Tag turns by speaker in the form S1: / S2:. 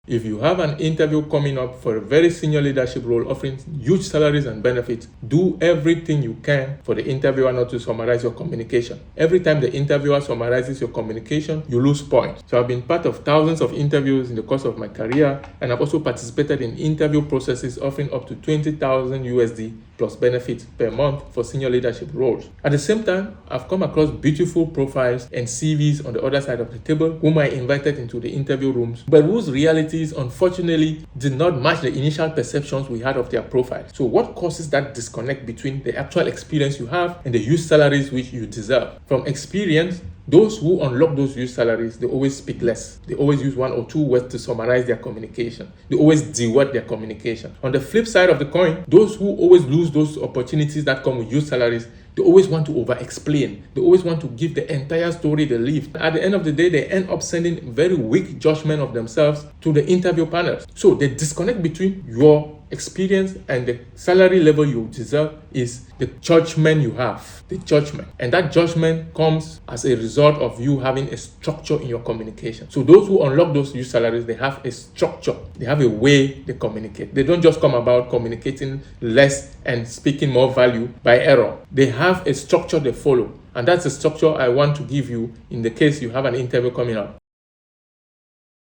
S1: If you have an interview coming up for a very senior leadership role offering huge salaries and benefits, do everything you can for the interviewer not to summarize your communication. Every time the interviewer summarizes your communication, you lose points. So I've been part of thousands of interviews in the course of my career, and I've also participated in interview processes offering up to 20,000 USD plus benefits per month for senior leadership roles. At the same time, I've come across beautiful profiles and CVs on the other side of the table whom I invited into the interview rooms, but whose realities unfortunately did not match the initial perceptions we had of their profiles. So what causes that disconnect between the actual experience you have and the huge salaries which you deserve? From experience, those who unlock those huge salaries, they always speak less. They always use one or two words to summarize their communication. They always de-word their communication. On the flip side of the coin, those who always lose those opportunities that come with huge salaries, they always want to over-explain. They always want to give the entire story they live. At the end of the day, they end up sending very weak judgment of themselves to the interview panels. So the disconnect between your experience and the salary level you deserve is the judgment you have. The judgment. And that judgment comes as a result of you having a structure in your communication. So those who unlock those huge salaries, they have a structure. They have a way they communicate. They don't just come about communicating less and speaking more value by error. They have a structure they follow. And that's the structure I want to give you in the case you have an interview coming up.